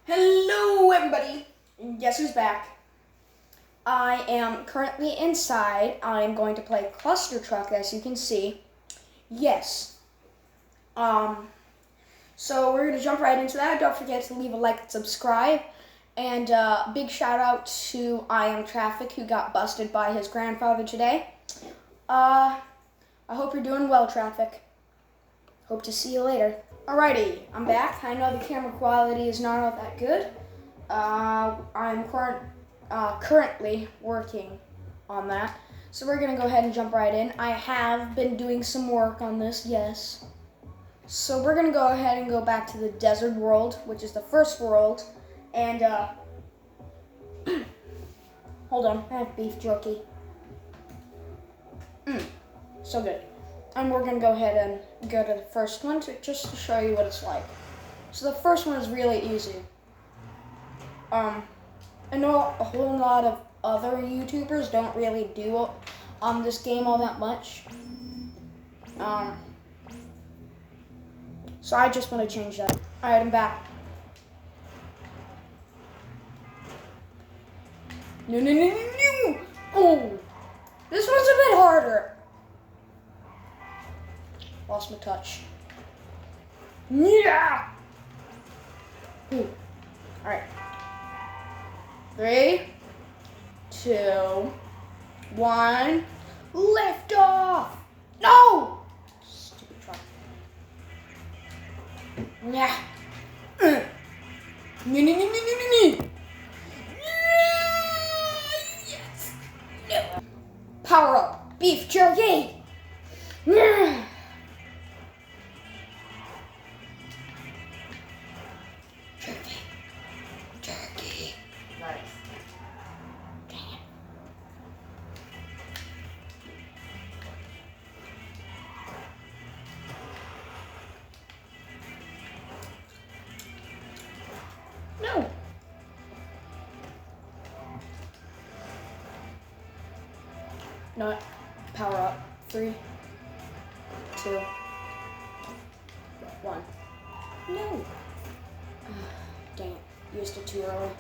Hello everybody, guess who's back? I am currently inside. I'm going to play Cluster Truck, as you can see. Yes. So we're going to jump right into that. Don't forget to leave a like and subscribe. And big shout out to I Am Traffic, who got busted by his grandfather today. I hope you're doing well, Traffic. Hope to see you later. Alrighty, I'm back. I know the camera quality is not all that good. I'm currently working on that. So we're gonna go ahead and jump right in. I have been doing some work on this, yes. So we're gonna go ahead and go back to the desert world, which is the first world. And hold on, I have beef jerky. So good. And we're gonna go ahead and go to the first one just to show you what it's like. So the first one is really easy. I know a whole lot of other YouTubers don't really do this game all that much. So I just want to change that. Alright, I'm back. No. Oh, this one's a bit harder. Lost my touch. Yeah. Alright. 3, 2, 1. Lift off! No! Stupid truck. Yeah. Yes. No. Power up. Beef jerky. Jerky. Nice. Dang it. No. Not power up. 3, 2, 1. No. Dang it. Used it too early.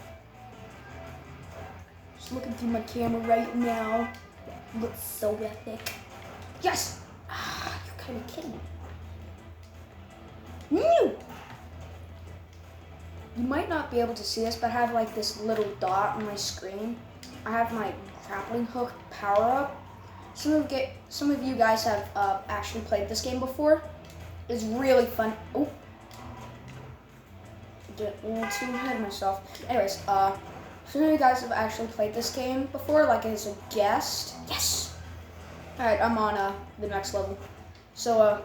Just looking through my camera right now. Looks so epic. Yes! You're kind of kidding me. You might not be able to see this, but I have like this little dot on my screen. I have my grappling hook power up. Some of you guys have actually played this game before. It's really fun. Oh. Did a little too ahead of myself. Anyways, some of you guys have actually played this game before, like as a guest. Yes! Alright, I'm on the next level. So,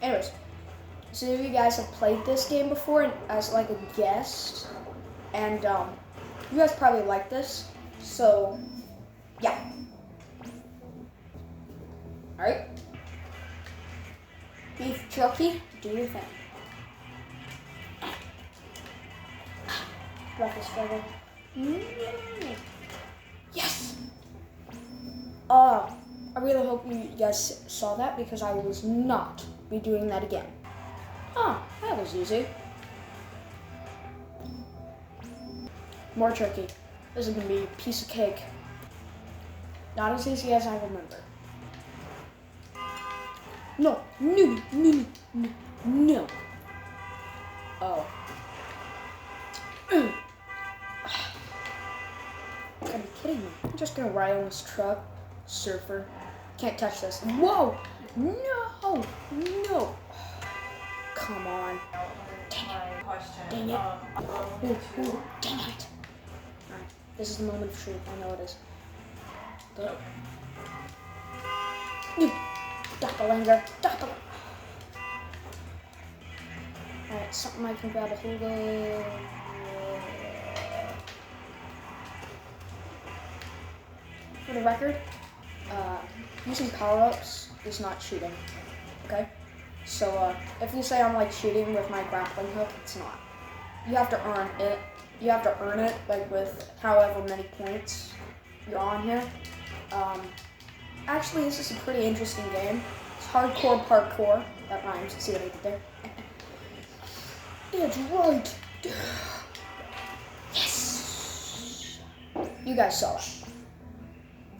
anyways, some of you guys have played this game before as like a guest, and you guys probably like this. So, yeah. Alright. Beef jerky, do your thing. Breakfast struggle. Yes! I really hope you guys saw that because I will not be doing that again. That was easy. More turkey. This is gonna be a piece of cake. Not as easy as I remember. No. Oh. You gotta be kidding me. I'm just gonna ride on this truck. Surfer. Can't touch this. Whoa! No! Come on. Dang it. Ooh, dang it. Alright, this is the moment of truth. I know it is. Go. You doppelganger. Alright, something I can grab a hold of. For the record, using power-ups is not cheating. Okay? So, if you say I'm like cheating with my grappling hook, it's not. You have to earn it. You have to earn it, like with however many points you're on here. Actually, this is a pretty interesting game. It's hardcore parkour. That rhymes. See what I did there? That's right. Yes. You guys saw it.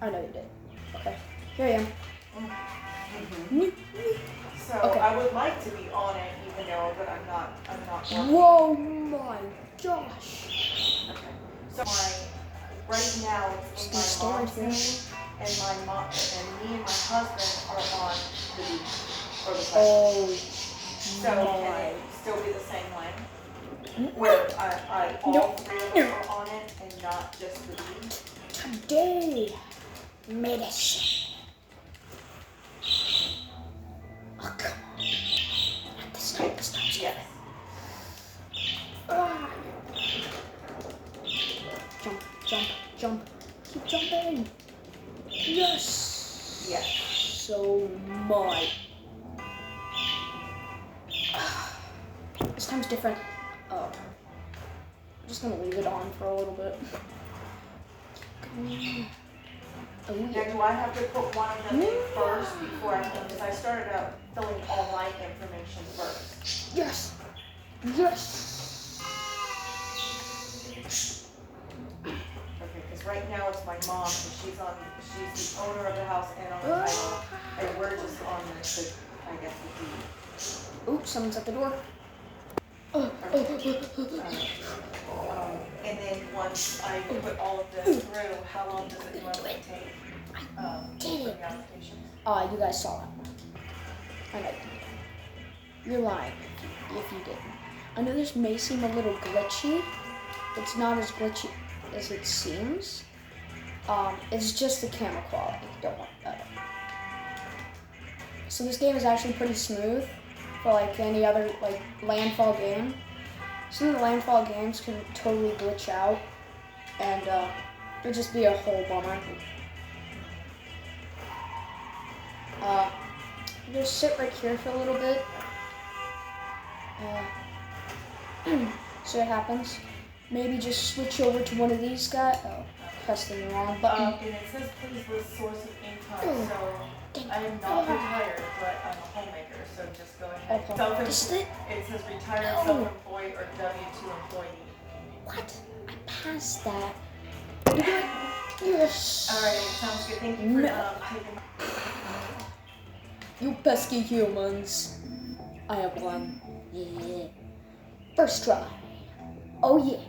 I know you did. Okay. Here I am. So Okay. I would like to be on it, even though, but I'm not working. Whoa, my gosh. Okay. So right now it's in my mom's name, and my mom and me and my husband are on the deed or the title. Oh, So can it still be the same way? Where all three of us are on it and not just the deed? today, medicine. Oh, come on. Not this time, this time. Yes. Ah. Jump, jump, jump. Keep jumping. Yes. Yes. So my. This time's different. Oh. I'm just gonna leave it on for a little bit. Oh, Now, yeah. do I have to put one of them in first before I fill? Because I started out filling all my information first. Yes. Yes. Okay, because right now it's my mom, and she's the owner of the house and on the title, and we're just on the I guess the deed. Oops, someone's at the door. And then once I put all of this through, how long does it normally take? Did For it. the application? You guys saw it. I know you did. You're lying if you didn't. I know this may seem a little glitchy. It's not as glitchy as it seems. It's just the camera quality. Don't worry about it. So this game is actually pretty smooth for like any other like Landfall game. Some of the Landfall games can totally glitch out, and it'd just be a whole bummer. Just sit right here for a little bit. So it happens. Maybe just switch over to one of these guys. Oh, pressed the wrong button. And it says please list source of income. So I am not retired, but I'm a homemaker. So just go ahead. Okay. It says retired, self-employed, or W-2 employee. What? I passed that. Yes. All right, sounds good. Thank you for taking. You pesky humans. I have won. Yeah. First try. Oh yeah.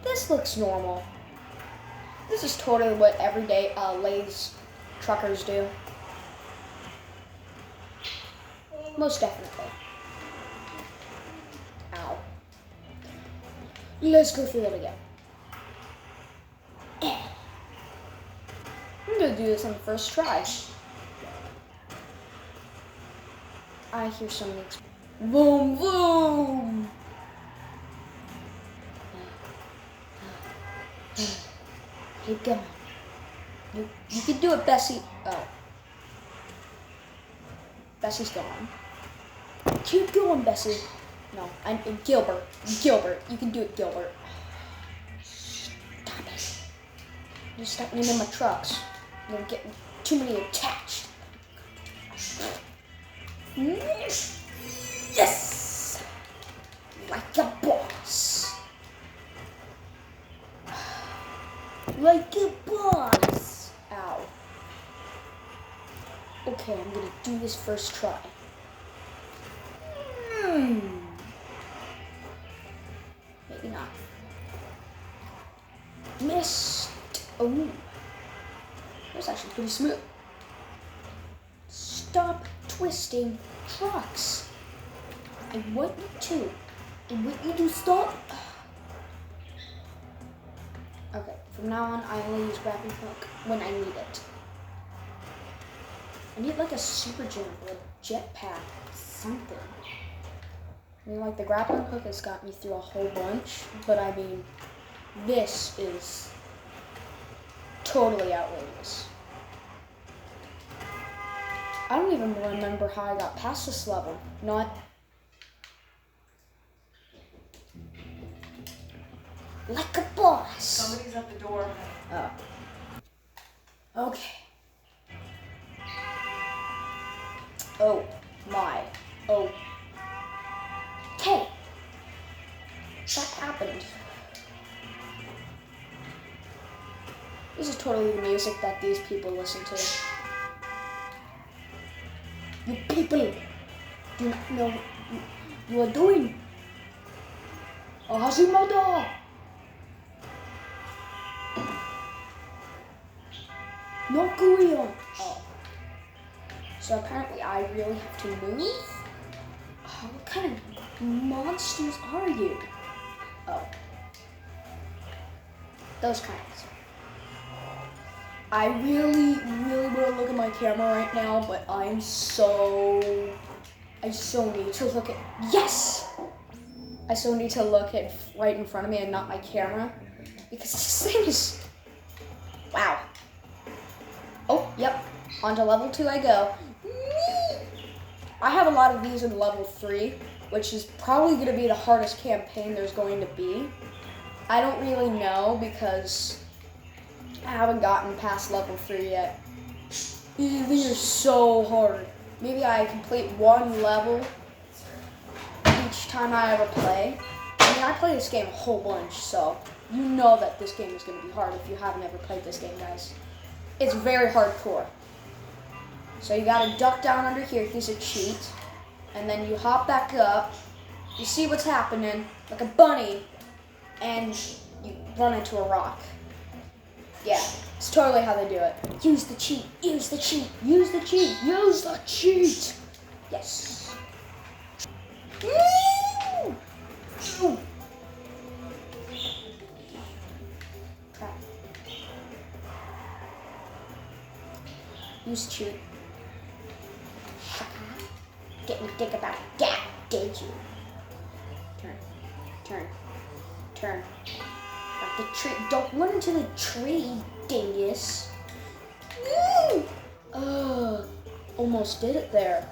This looks normal. This is totally what everyday Lay's truckers do. Most definitely. Ow. Let's go through that again. I'm gonna do this on the first try. I hear something. Boom, boom. Keep going. You can do it, Bessie. Oh. Bessie's gone. Keep going, Bessie. No, I'm Gilbert. Gilbert. You can do it, Gilbert. Stop it. You stop naming my trucks. You're getting too many attached. Yes! Like a boss. Like a boss. Ow. Okay, I'm gonna do this first try. Maybe not. Missed. Oh. That's actually pretty smooth. Stop twisting trucks. I want you to. I want you to stop. Okay, from now on, I only use grappling hook when I need it. I need like a super jump or a jetpack, something. I mean, like the grappling hook has got me through a whole bunch, but I mean, this is totally outrageous. I don't even remember how I got past this level. Not like a boss. Somebody's at the door. Oh. Okay. Oh my. Oh. Okay. happened? This is totally the music that these people listen to. You people do not know what you are doing. Azumada! No Korea! Oh. So apparently I really have to move? Oh, what kind of monsters are you? Oh. Those kinds. I really want to look at my camera right now, but I so need to look at, yes! I so need to look at right in front of me and not my camera, because this thing is, wow. Oh, yep, on to level 2 I go. I have a lot of these in level 3, which is probably going to be the hardest campaign there's going to be. I don't really know because I haven't gotten past level 3 yet. These are so hard. Maybe I complete one level each time I ever play. I mean, I play this game a whole bunch, so you know that this game is going to be hard if you haven't ever played this game, guys. It's very hardcore. So you gotta duck down under here, here's a cheat. And then you hop back up, you see what's happening, like a bunny, and you run into a rock. Yeah, it's totally how they do it. Use the cheat, use the cheat, use the cheat, use the cheat. Yes. Try. Use cheat. Didn't think about that, did you? Turn. Like the tree. Don't run into the tree, dingus. Woo! Almost did it there.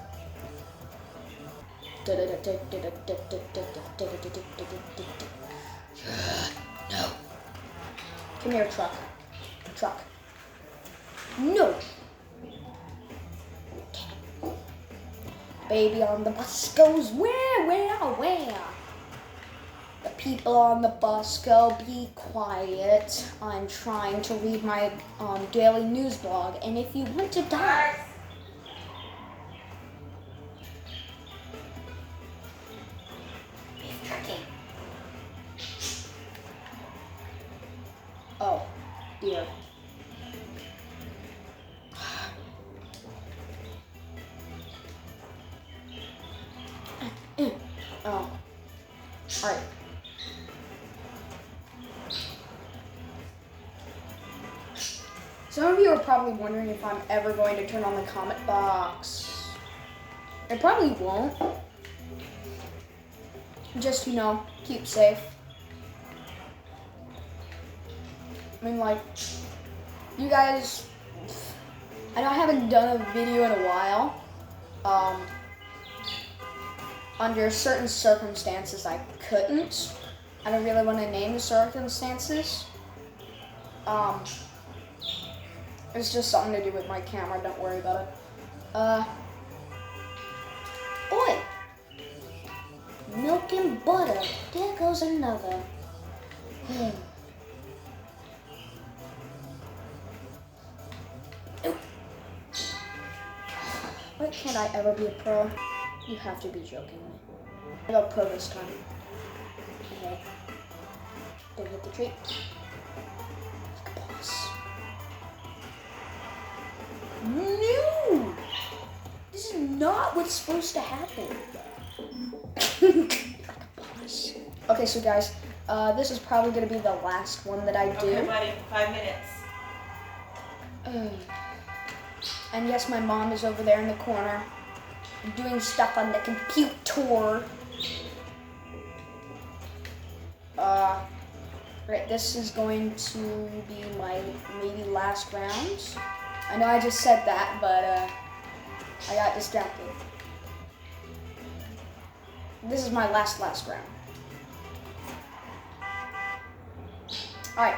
No. Come here, truck. No. Baby on the bus goes where? The people on the bus go, be quiet. I'm trying to read my daily news blog, and if you want to die... Beef jerky. Oh, dear. Oh, all right. Some of you are probably wondering if I'm ever going to turn on the comment box. I probably won't. Just, you know, keep safe. I mean, like, you guys, I know I haven't done a video in a while. Under certain circumstances, I couldn't. I don't really want to name the circumstances. It's just something to do with my camera, don't worry about it. Oi! Milk and butter. There goes another. Why can't I ever be a pro? You have to be joking me. I got pro this time. Okay. Don't hit the tree. Like a boss. No! This is not what's supposed to happen. Like a boss. Okay, so guys, this is probably going to be the last one that I do. Okay, buddy, 5 minutes. And yes, my mom is over there in the corner doing stuff on the computer. Right, this is going to be my maybe last round. I know I just said that, but I got distracted. This is my last round. Alright.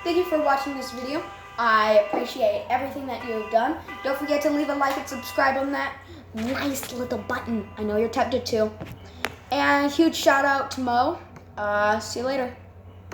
Thank you for watching this video. I appreciate everything that you have done. Don't forget to leave a like and subscribe on that nice little button. I know you're tempted to. And huge shout out to Mo. See you later.